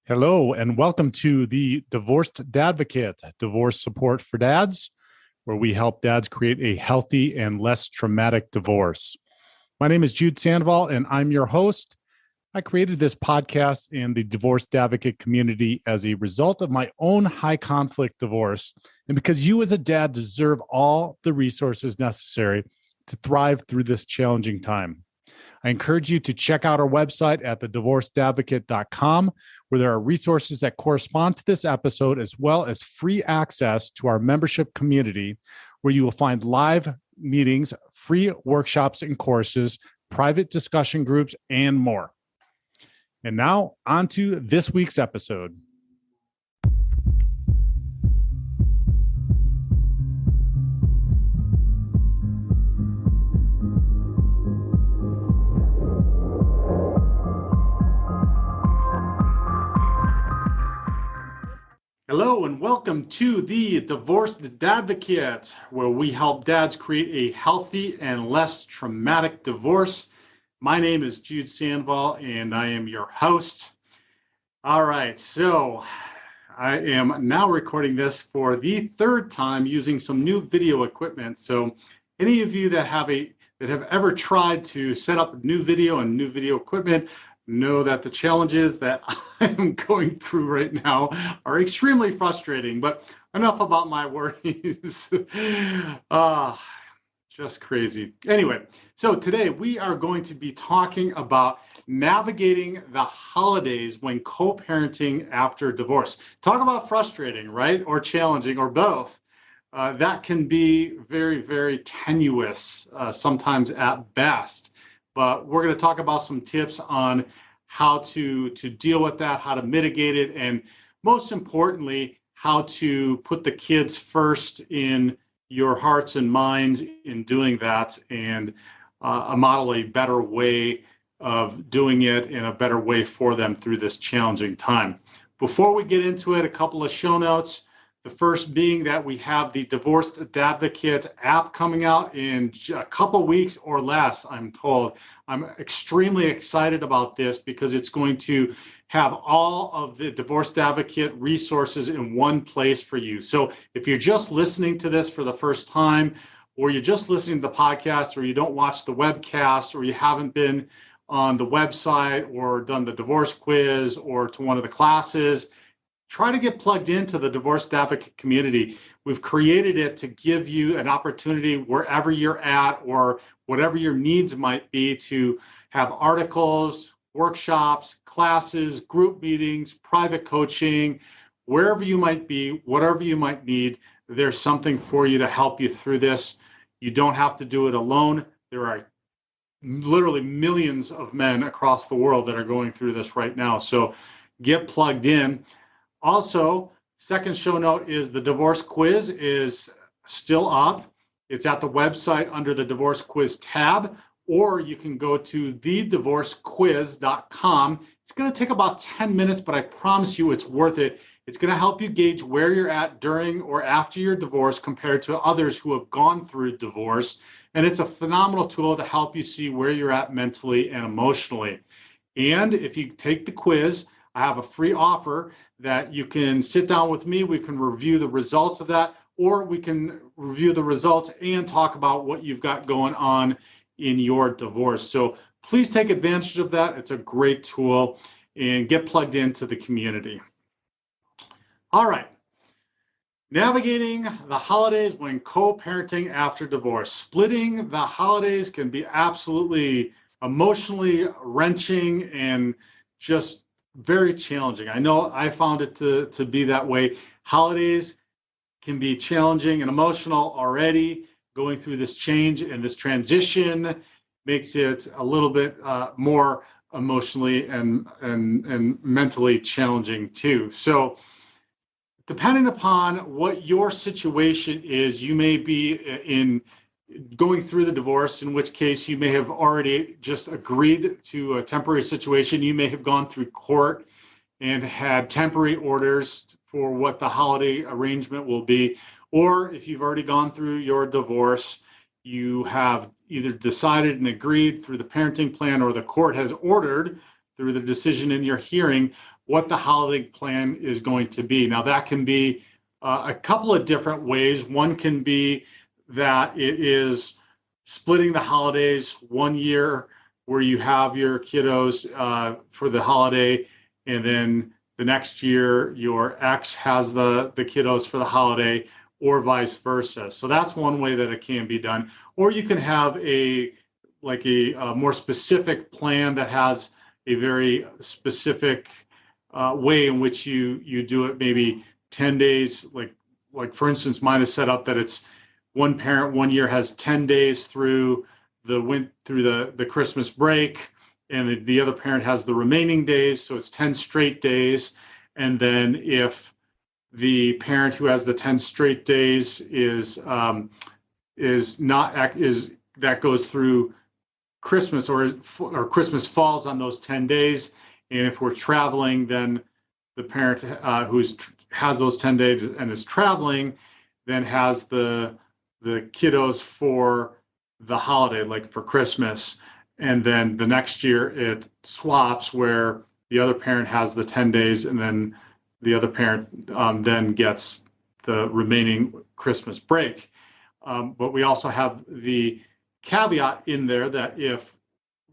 Hello, and welcome to the Divorced Dadvocate, divorce support for dads, where we help dads create a healthy and less traumatic divorce. My name is Jude Sandoval, and I'm your host. I created this podcast and the Divorced Advocate community as a result of my own high conflict divorce, and because you as a dad deserve all the resources necessary to thrive through this challenging time. I encourage you to check out our website at thedivorcedadvocate.com, where there are resources that correspond to this episode, as well as free access to our membership community, where you will find live meetings, free workshops and courses, private discussion groups, and more. And now, on to this week's episode. Hello and welcome to the Divorced Dadvocate, where we help dads create a healthy and less traumatic divorce. My name is Jude Sandoval and I am your host. All right, so I am now recording this for the third time using some new video equipment. So any of you that have ever tried to set up new video and new video equipment know that the challenges that I'm going through right now are extremely frustrating, but enough about my worries. Just crazy. Anyway, so today we are going to be talking about navigating the holidays when co-parenting after divorce. Talk about frustrating, right? Or challenging, or both. That can be very, very tenuous, sometimes at best. But we're going to talk about some tips on how to deal with that, how to mitigate it, and most importantly, how to put the kids first in your hearts and minds in doing that, and model a better way of doing it and a better way for them through this challenging time. Before we get into it, a couple of show notes. The first being that we have the Divorced Dadvocate app coming out in a couple weeks or less, I'm told. I'm extremely excited about this because it's going to have all of the Divorced Advocate resources in one place for you. So if you're just listening to this for the first time, or you're just listening to the podcast, or you don't watch the webcast, or you haven't been on the website or done the divorce quiz or to one of the classes, try to get plugged into the Divorced Advocate community. We've created it to give you an opportunity wherever you're at or whatever your needs might be to have articles, workshops, classes, group meetings, private coaching, wherever you might be, whatever you might need, there's something for you to help you through this. You don't have to do it alone. There are literally millions of men across the world that are going through this right now. So get plugged in. Also, second show note is the divorce quiz is still up. It's at the website under the divorce quiz tab, or you can go to thedivorcequiz.com. It's going to take about 10 minutes, but I promise you it's worth it. It's going to help you gauge where you're at during or after your divorce compared to others who have gone through divorce. And it's a phenomenal tool to help you see where you're at mentally and emotionally. And if you take the quiz, I have a free offer that you can sit down with me. We can review the results of that, or we can review the results and talk about what you've got going on in your divorce. So please take advantage of that. It's a great tool, and get plugged into the community. All right. Navigating the holidays when co-parenting after divorce. Splitting the holidays can be absolutely emotionally wrenching and just very challenging. I know I found it to be that way. Holidays can be challenging and emotional already. Going through this change and this transition makes it a little bit more emotionally and mentally challenging too. So depending upon what your situation is, you may be in going through the divorce, in which case you may have already just agreed to a temporary situation. You may have gone through court and had temporary orders for what the holiday arrangement will be. Or if you've already gone through your divorce, you have either decided and agreed through the parenting plan, or the court has ordered through the decision in your hearing what the holiday plan is going to be. Now, that can be a couple of different ways. One can be that it is splitting the holidays one year where you have your kiddos for the holiday, and then the next year your ex has the kiddos for the holiday, or vice versa. So that's one way that it can be done. Or you can have a more specific plan that has a very specific way in which you do it. Maybe 10 days, like for instance, mine is set up that it's one parent one year has 10 days through the Christmas break, and the other parent has the remaining days, so it's 10 straight days. And then if the parent who has the 10 straight days that goes through Christmas, or Christmas falls on those 10 days, and if we're traveling, then the parent has those 10 days and is traveling, then has the kiddos for the holiday, like for Christmas. And then the next year it swaps, where the other parent has the 10 days, and then the other parent then gets the remaining Christmas break. But we also have the caveat in there that if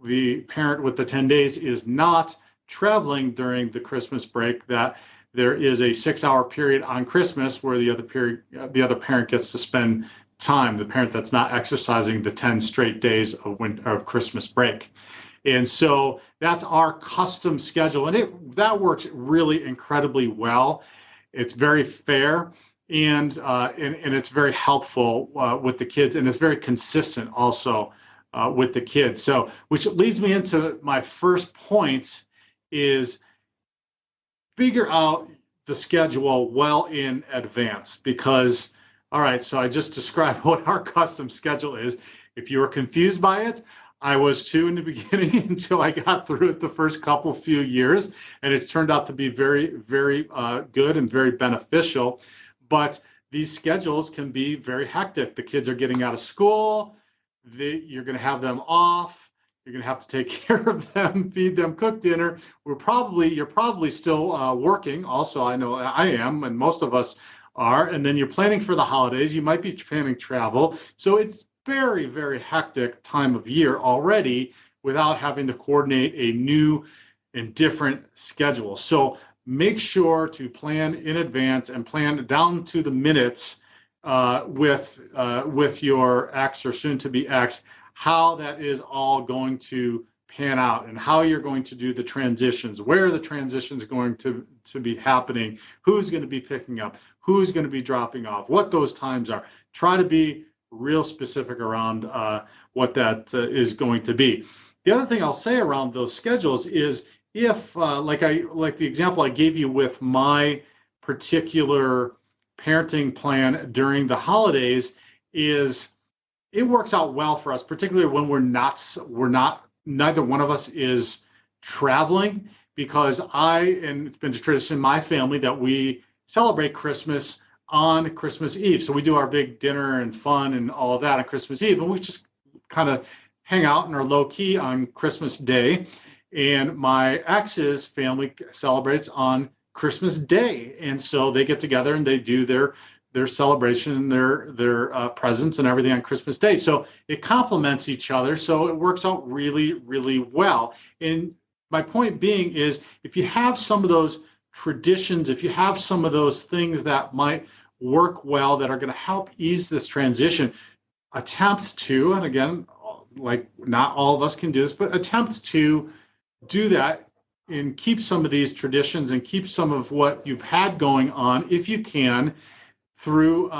the parent with the 10 days is not traveling during the Christmas break, that there is a 6-hour period on Christmas where the other parent gets to spend time, the parent that's not exercising the 10 straight days of Christmas break. And so that's our custom schedule, and that works really incredibly well. It's very fair, and it's very helpful with the kids, and it's very consistent also with the kids. So, which leads me into my first point, is figure out the schedule well in advance. Because, all right, so I just described what our custom schedule is. If you were confused by it, I was too in the beginning until I got through it the first few years, and it's turned out to be very, very good and very beneficial. But these schedules can be very hectic. The kids are getting out of school. You're going to have them off. You're going to have to take care of them, feed them, cook dinner. You're probably still working. Also, I know I am, and most of us are. And then you're planning for the holidays. You might be planning travel. So it's very, very hectic time of year already without having to coordinate a new and different schedule. So make sure to plan in advance and plan down to the minutes with your ex or soon to be ex, how that is all going to pan out, and how you're going to do the transitions, where the transitions going to be happening, who's going to be picking up, who's going to be dropping off, what those times are. Try to be real specific around what that is going to be. The other thing I'll say around those schedules is, if like the example I gave you with my particular parenting plan during the holidays, is it works out well for us, particularly when neither one of us is traveling, because and it's been a tradition in my family that we celebrate Christmas on Christmas Eve. So we do our big dinner and fun and all of that on Christmas Eve, and we just kind of hang out and are low key on Christmas Day. And my ex's family celebrates on Christmas Day, and so they get together and they do their celebration, their presents and everything on Christmas Day. So it complements each other. So it works out really, really well. And my point being is, if you have some of those traditions, if you have some of those things that might work well, that are going to help ease this transition, attempt to, and again, like not all of us can do this, but attempt to do that and keep some of these traditions and keep some of what you've had going on, if you can, through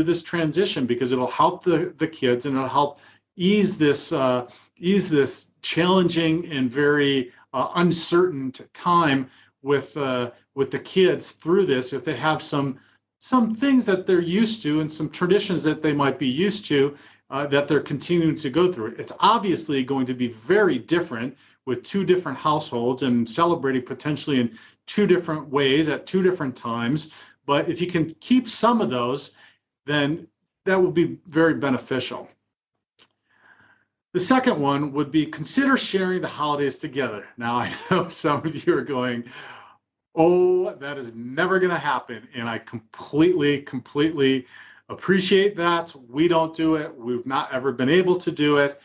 this transition, because it'll help the kids, and it'll help ease this challenging and very uncertain time with the kids through this. If they have some things that they're used to and some traditions that they might be used to, that they're continuing to go through. It's obviously going to be very different with two different households and celebrating potentially in two different ways at two different times. But if you can keep some of those, then that will be very beneficial. The second one would be, consider sharing the holidays together. Now, I know some of you are going, Oh, that is never going to happen. And I completely appreciate that. We don't do it. We've not ever been able to do it.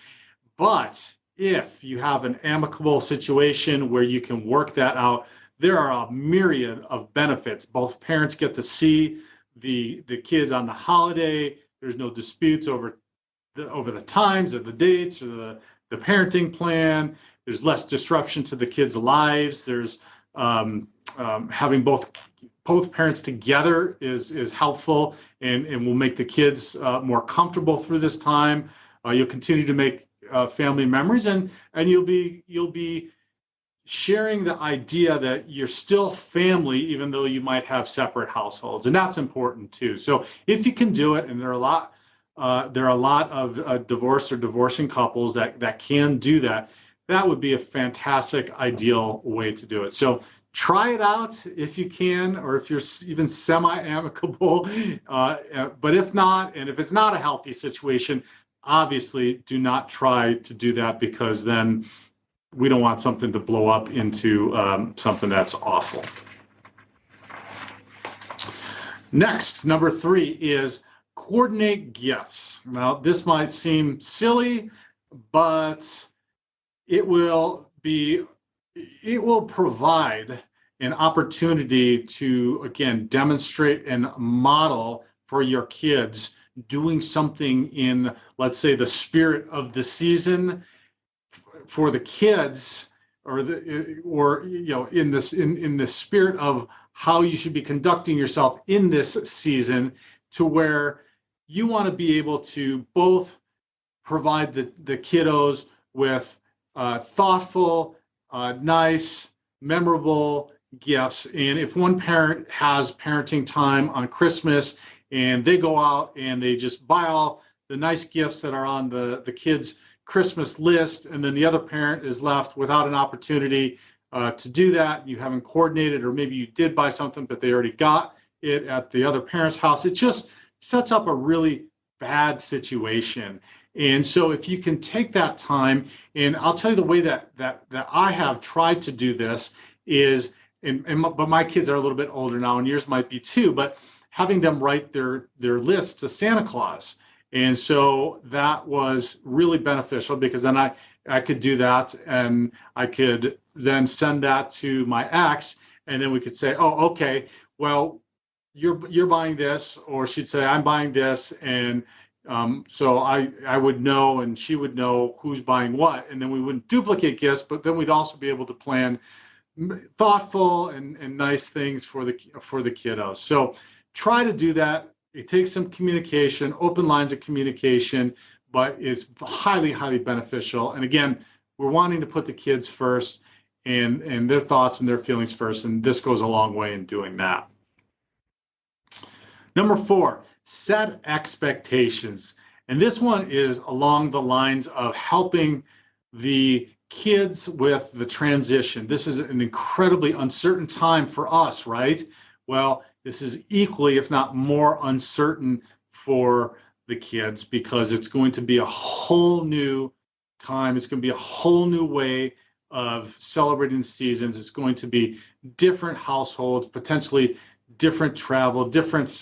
But if you have an amicable situation where you can work that out, there are a myriad of benefits. Both parents get to see the kids on the holiday. There's no disputes over the times or the dates or the parenting plan. There's less disruption to the kids' lives. There's having both parents together is helpful and will make the kids more comfortable through this time. You'll continue to make family memories, and you'll be sharing the idea that you're still family, even though you might have separate households, and that's important too. So if you can do it, and there are a lot of divorced or divorcing couples that can do that, that would be a fantastic, ideal way to do it. So try it out if you can, or if you're even semi-amicable. But if not, and if it's not a healthy situation, obviously do not try to do that, because then we don't want something to blow up into something that's awful. Next, number 3 is coordinate gifts. Now, this might seem silly, but it will provide an opportunity to, again, demonstrate and model for your kids doing something in, let's say, the spirit of the season for the kids, or in the spirit of how you should be conducting yourself in this season, to where you want to be able to both provide the kiddos with thoughtful, nice, memorable gifts. And if one parent has parenting time on Christmas and they go out and they just buy all the nice gifts that are on the kids' Christmas list, and then the other parent is left without an opportunity to do that, you haven't coordinated, or maybe you did buy something but they already got it at the other parent's house, it just sets up a really bad situation. And so if you can take that time, and I'll tell you the way that I have tried to do this is, but my kids are a little bit older now, and yours might be too, but having them write their list to Santa Claus. And so that was really beneficial, because then I could do that, and I could then send that to my ex, and then we could say, oh, okay, well, you're buying this, or she'd say, I'm buying this, and so I would know, and she would know who's buying what, and then we wouldn't duplicate gifts, but then we'd also be able to plan thoughtful and nice things for the kiddos. So try to do that. It takes some communication, open lines of communication, but it's highly beneficial. And again, we're wanting to put the kids first, and their thoughts and their feelings first, and this goes a long way in doing that. Number 4, set expectations. And this one is along the lines of helping the kids with the transition. This is an incredibly uncertain time for us, right? Well, this is equally, if not more, uncertain for the kids, because it's going to be a whole new time. It's going to be a whole new way of celebrating the seasons. It's going to be different households, potentially different travel, different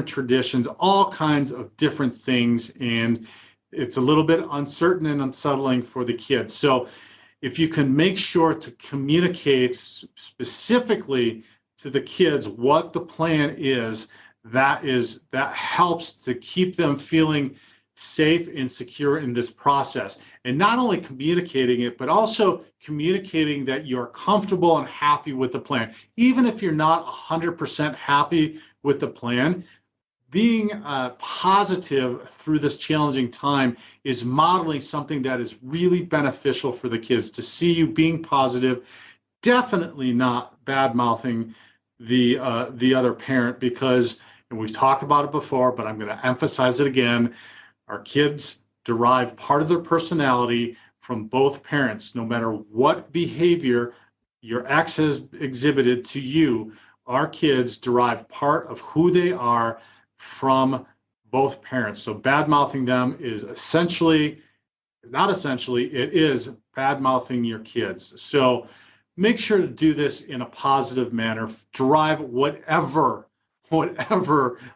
traditions, all kinds of different things. And it's a little bit uncertain and unsettling for the kids. So if you can make sure to communicate specifically to the kids what the plan is, that helps to keep them feeling safe and secure in this process. And not only communicating it, but also communicating that you're comfortable and happy with the plan. Even if you're not 100% happy with the plan, being positive through this challenging time is modeling something that is really beneficial for the kids, to see you being positive, definitely not bad-mouthing the other parent, because, and we've talked about it before, but I'm going to emphasize it again, our kids derive part of their personality from both parents. No matter what behavior your ex has exhibited to you, our kids derive part of who they are from both parents. So bad-mouthing them is it is bad-mouthing your kids. So make sure to do this in a positive manner. Derive whatever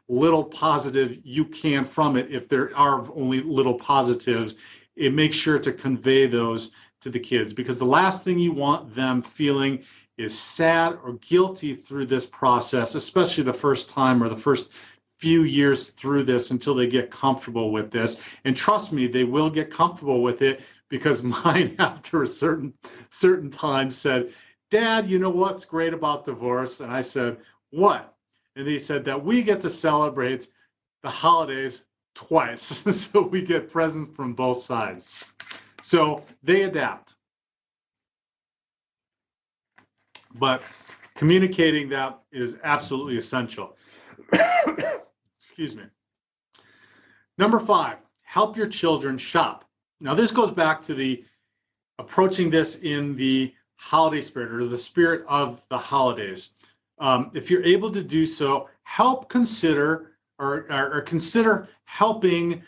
little positive you can from it. If there are only little positives, it makes sure to convey those to the kids, because the last thing you want them feeling is sad or guilty through this process, especially the first time or the first few years through this, until they get comfortable with this. And trust me, they will get comfortable with it, because mine, after a certain time, said, "Dad, you know what's great about divorce?" And I said, "What?" And he said that we get to celebrate the holidays twice. So we get presents from both sides. So they adapt. But communicating that is absolutely essential. Excuse me. Number 5, help your children shop. Now, this goes back to the approaching this in the holiday spirit, or the spirit of the holidays. If you're able to do so, consider helping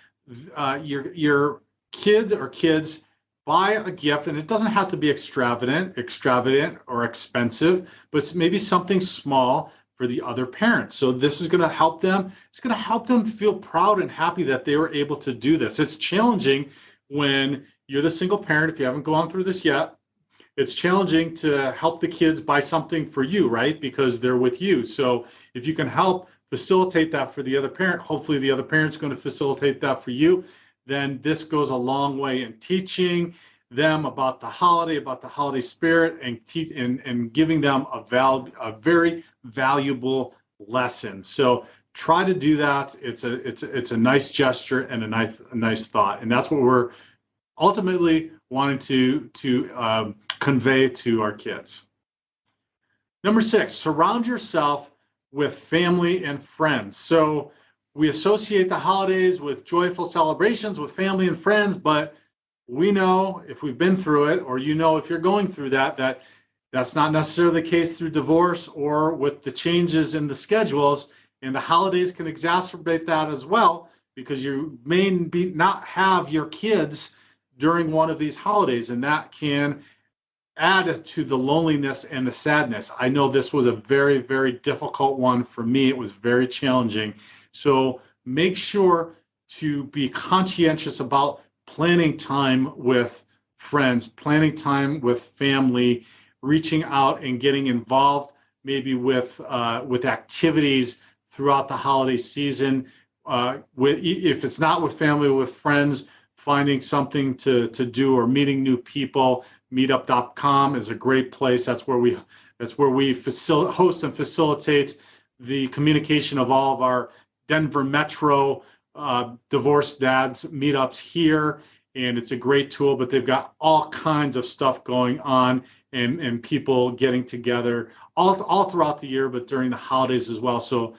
your kids buy a gift. And it doesn't have to be extravagant or expensive, but it's maybe something small for the other parents. So this is going to help them. It's going to help them feel proud and happy that they were able to do this. It's challenging when you're the single parent. If you haven't gone through this yet, it's challenging to help the kids buy something for you, right? Because they're with you. So if you can help facilitate that for the other parent, hopefully the other parent's going to facilitate that for you, then this goes a long way in teaching them about the holiday spirit, and giving them a very valuable lesson. So try to do that. It's a nice gesture and a nice thought, and that's what we're ultimately wanting to convey to our kids. Number 6, surround yourself with family and friends. So we associate the holidays with joyful celebrations with family and friends, but we know, if we've been through it, or if you're going through that's not necessarily the case through divorce or with the changes in the schedules, and the holidays can exacerbate that as well, because you may not have your kids during one of these holidays, and that can add to the loneliness and the sadness. I know this was a very, very difficult one for me. It was very challenging. So make sure to be conscientious about planning time with friends, planning time with family, reaching out and getting involved maybe with activities throughout the holiday season. If it's not with family, with friends, finding something to do or meeting new people. Meetup.com is a great place. That's where we host and facilitate the communication of all of our Denver Metro divorced dads meetups here, and it's a great tool. But they've got all kinds of stuff going on, and people getting together all throughout the year, but during the holidays as well. So,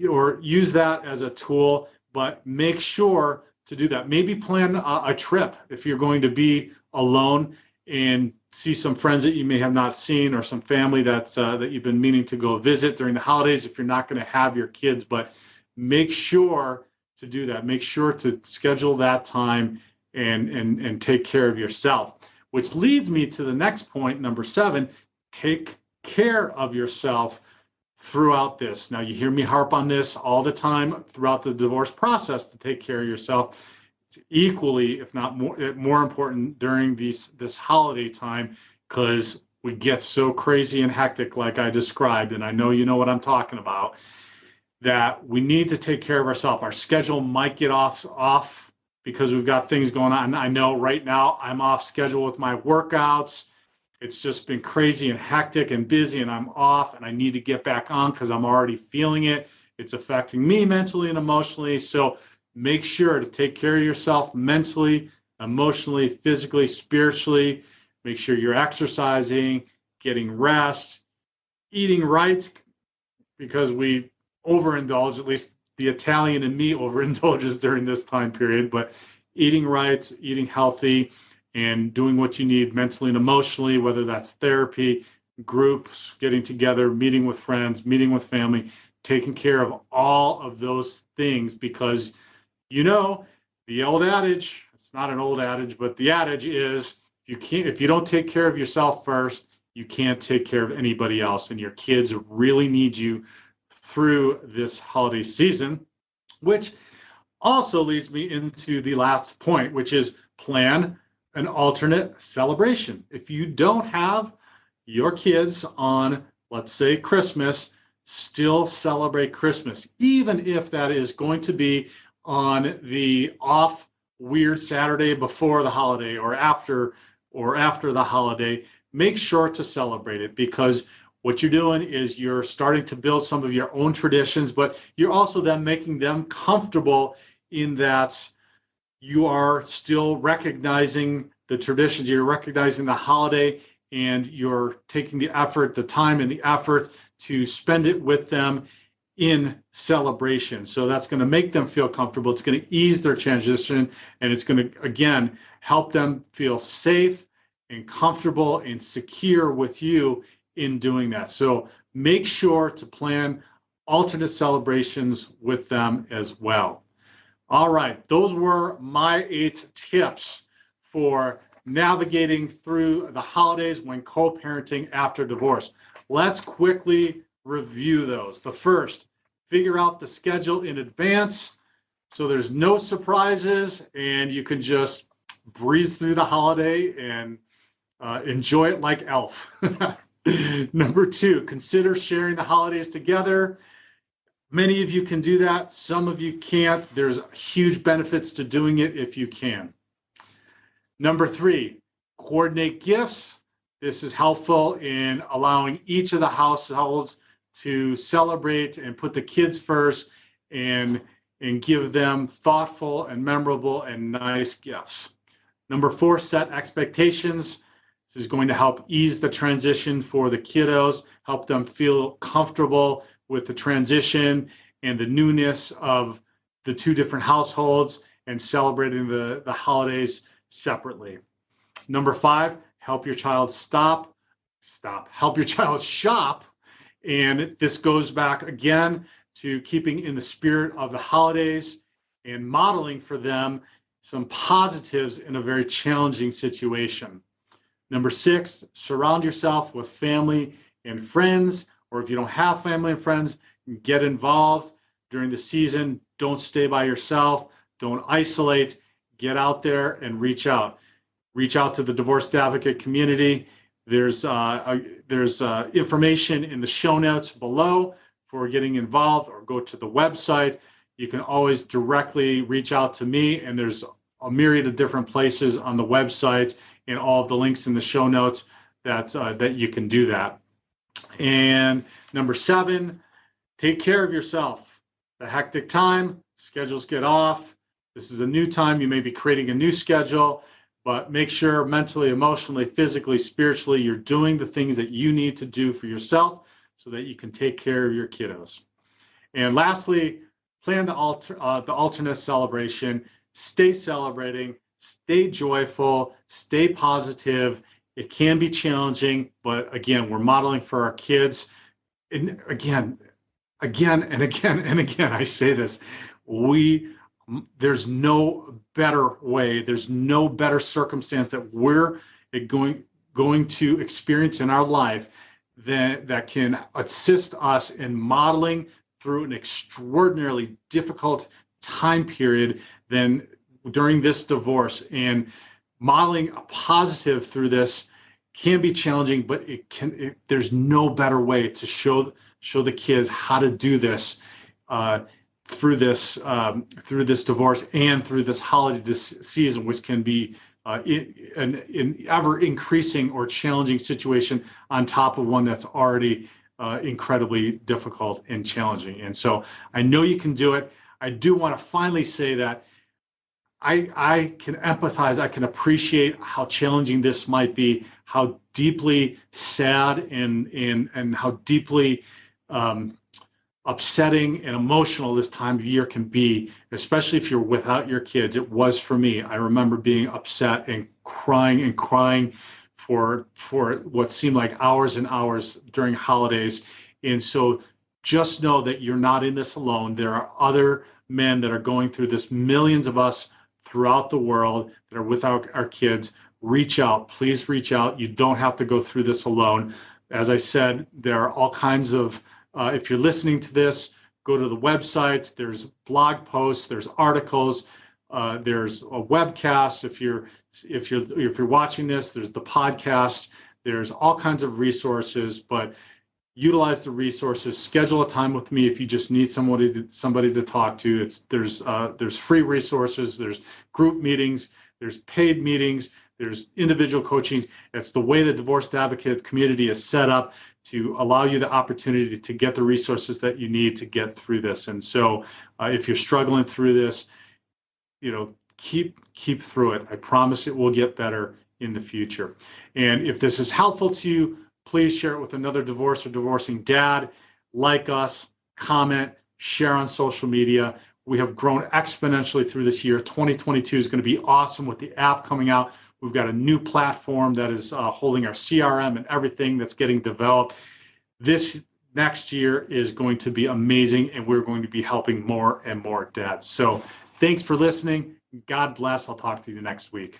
or use that as a tool, but make sure to do that. Maybe plan a trip if you're going to be alone, and see some friends that you may have not seen, or some family that you've been meaning to go visit during the holidays if you're not going to have your kids. But make sure to do that. Make sure to schedule that time and take care of yourself. Which leads me to the next point, number 7, take care of yourself throughout this. Now, you hear me harp on this all the time throughout the divorce process, to take care of yourself. It's equally, if not more important during this holiday time, because we get so crazy and hectic like I described, and I know you know what I'm talking about, that we need to take care of ourselves. Our schedule might get off because we've got things going on. I know right now I'm off schedule with my workouts. It's just been crazy and hectic and busy, and I'm off, and I need to get back on because I'm already feeling it. It's affecting me mentally and emotionally. So make sure to take care of yourself mentally, emotionally, physically, spiritually. Make sure you're exercising, getting rest, eating right, because we overindulge, at least the Italian in me overindulges during this time period, but eating right, eating healthy, and doing what you need mentally and emotionally, whether that's therapy, groups, getting together, meeting with friends, meeting with family, taking care of all of those things, because the old adage, it's not an old adage, but the adage is, if you don't take care of yourself first, you can't take care of anybody else, and your kids really need you through this holiday season, which also leads me into the last point, which is plan an alternate celebration. If you don't have your kids on, let's say, Christmas, still celebrate Christmas, even if that is going to be on the off weird Saturday before the holiday or after the holiday. Make sure to celebrate it, because what you're doing is you're starting to build some of your own traditions, but you're also then making them comfortable in that you are still recognizing the traditions, you're recognizing the holiday, and you're taking the effort, the time and the effort to spend it with them in celebration. So that's going to make them feel comfortable. It's going to ease their transition, and it's going to, again, help them feel safe and comfortable and secure with you in doing that. So make sure to plan alternate celebrations with them as well. All right, those were my 8 tips for navigating through the holidays when co-parenting after divorce. Let's quickly review those. The first, figure out the schedule in advance so there's no surprises and you can just breeze through the holiday and enjoy it like Elf. Number 2, consider sharing the holidays together. Many of you can do that. Some of you can't. There's huge benefits to doing it if you can. Number 3, coordinate gifts. This is helpful in allowing each of the households to celebrate and put the kids first and give them thoughtful and memorable and nice gifts. Number 4, set expectations. This is going to help ease the transition for the kiddos, help them feel comfortable with the transition and the newness of the 2 different households and celebrating the holidays separately. Number 5, help your child help your child shop. And this goes back again to keeping in the spirit of the holidays and modeling for them some positives in a very challenging situation. Number 6, surround yourself with family and friends, or if you don't have family and friends, get involved during the season. Don't stay by yourself. Don't isolate. Get out there and reach out. Reach out to the divorce advocate community. There's information in the show notes below for getting involved, or go to the website. You can always directly reach out to me, and there's a myriad of different places on the website and all of the links in the show notes that you can do that. And number 7, take care of yourself. The hectic time, schedules get off. This is a new time. You may be creating a new schedule, but make sure mentally, emotionally, physically, spiritually, you're doing the things that you need to do for yourself so that you can take care of your kiddos. And lastly, plan the alternate celebration. Stay celebrating, stay joyful, stay positive. It can be challenging, but again, we're modeling for our kids. And again, I say this, there's no better way, there's no better circumstance that we're going to experience in our life that can assist us in modeling through an extraordinarily difficult time period than during this divorce. And modeling a positive through this can be challenging, but there's no better way to show the kids how to do this through this divorce and through this holiday season, which can be an ever increasing or challenging situation on top of one that's already incredibly difficult and challenging. And so I know you can do it. I do want to finally say that I can empathize, I can appreciate how challenging this might be, how deeply sad and how deeply upsetting and emotional this time of year can be, especially if you're without your kids. It was for me. I remember being upset and crying for what seemed like hours and hours during holidays. And so just know that you're not in this alone. There are other men that are going through this, millions of us throughout the world that are without our kids. reach out. Please reach out. You don't have to go through this alone. As I said, there are all kinds of, if you're listening to this, go to the website. There's blog posts, there's articles, there's a webcast. If you're watching this, there's the podcast. There's all kinds of resources, but utilize the resources. Schedule a time with me if you just need somebody to talk to. There's free resources. There's group meetings. There's paid meetings. There's individual coaching. It's the way the divorced advocate community is set up to allow you the opportunity to get the resources that you need to get through this. And so if you're struggling through this, keep through it. I promise it will get better in the future. And if this is helpful to you, please share it with another divorced or divorcing dad. Like us, comment, share on social media. We have grown exponentially through this year. 2022 is going to be awesome with the app coming out. We've got a new platform that is holding our CRM and everything that's getting developed. This next year is going to be amazing, and we're going to be helping more and more dads. So thanks for listening. God bless. I'll talk to you next week.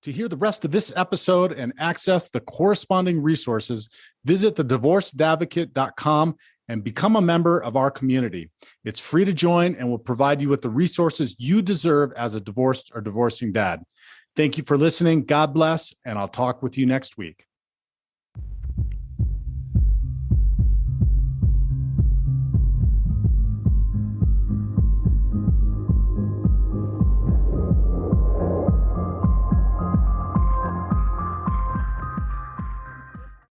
To hear the rest of this episode and access the corresponding resources, visit thedivorcedadvocate.com and become a member of our community. It's free to join and will provide you with the resources you deserve as a divorced or divorcing dad. Thank you for listening. God bless, and I'll talk with you next week.